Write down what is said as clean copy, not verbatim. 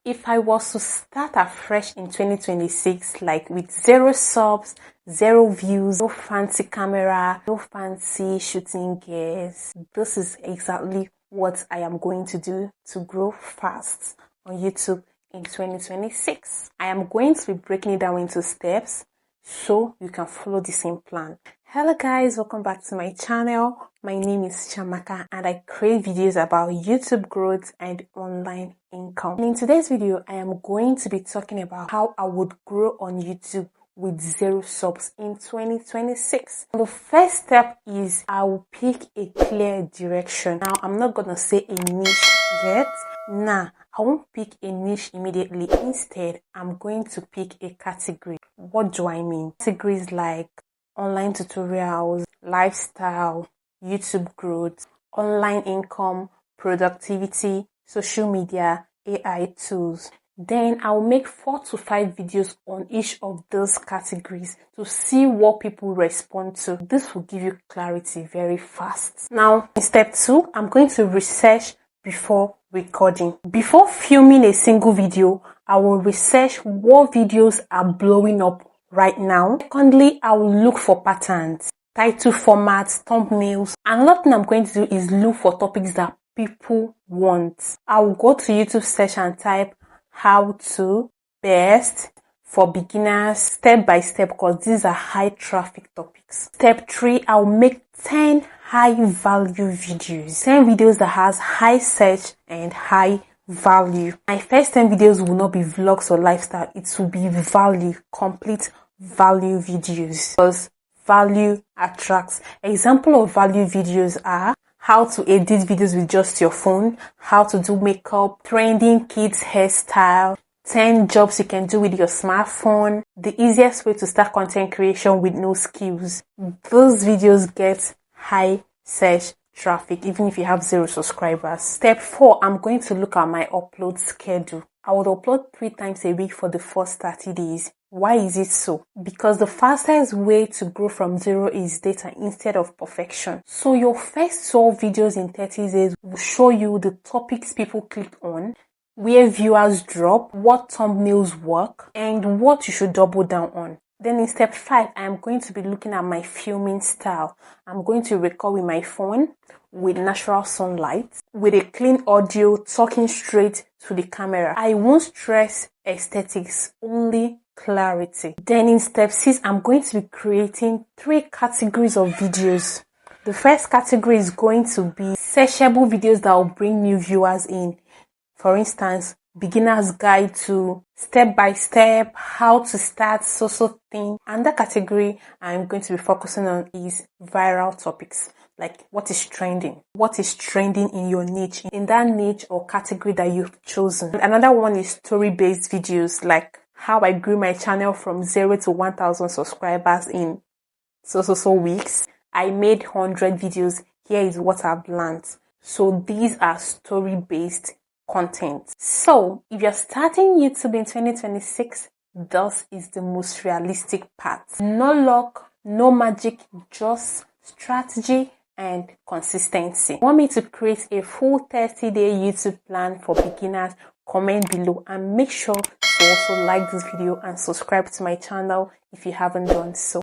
If I was to start afresh in 2026, like with 0 subs, 0 views, no fancy camera, no fancy shooting gears, this is exactly what I am going to do to grow fast on YouTube in 2026. I am going to be breaking it down into steps so you can follow the same plan. Hello guys, welcome back to my channel. My name is Chamaka and I create videos about YouTube growth and online income. And in today's video, I am going to be talking about how I would grow on YouTube with 0 subs in 2026. The first step is I will pick a clear direction. Now, I'm not gonna say a niche yet. I won't pick a niche immediately. Instead, I'm going to pick a category. What do I mean? Categories like online tutorials, lifestyle, YouTube growth, online income, productivity, social media, AI tools. Then I'll make 4 to 5 videos on each of those categories to see what people respond to. This will give you clarity very fast. Now, in step 2, I'm going to research before recording. Before filming a single video, I will research what videos are blowing up right now. Secondly, I will look for patterns, title formats, thumbnails. Another thing I'm going to do is look for topics that people want. I will go to YouTube search and type how to best for beginners step by step because these are high traffic topics. Step 3, I'll make 10 high value videos. 10 videos that has high search and high value. My first 10 videos will not be vlogs or lifestyle. It will be value, complete value videos because value attracts. Example of value videos are how to edit videos with just your phone, how to do makeup, trending kids hairstyle, 10 jobs you can do with your smartphone, the easiest way to start content creation with no skills. Those videos get high search traffic even if you have 0 subscribers. Step 4, I'm going to look at my upload schedule. I would upload 3 times a week for the first 30 days. Why is it so? Because the fastest way to grow from 0 is data instead of perfection. So your first 12 videos in 30 days will show you the topics people click on, where viewers drop, what thumbnails work, and what you should double down on. Then in step 5, I am going to be looking at my filming style. I'm going to record with my phone with natural sunlight, with a clean audio, talking straight to the camera. I won't stress aesthetics, only clarity. Then in step 6, I'm going to be creating 3 categories of videos. The first category is going to be searchable videos that will bring new viewers in. For instance, beginner's guide to step-by-step, how to start so thing. And the category I'm going to be focusing on is viral topics, like what is trending in your niche, in that niche or category that you've chosen. Another one is story-based videos, like how I grew my channel from 0 to 1,000 subscribers in so weeks. I made 100 videos. Here is what I've learned. So these are story-based content. So if you're starting YouTube in 2026, this is the most realistic path. No luck, no magic, just strategy and consistency. Want me to create a full 30-day YouTube plan for beginners? Comment below and make sure to also like this video and subscribe to my channel if you haven't done so.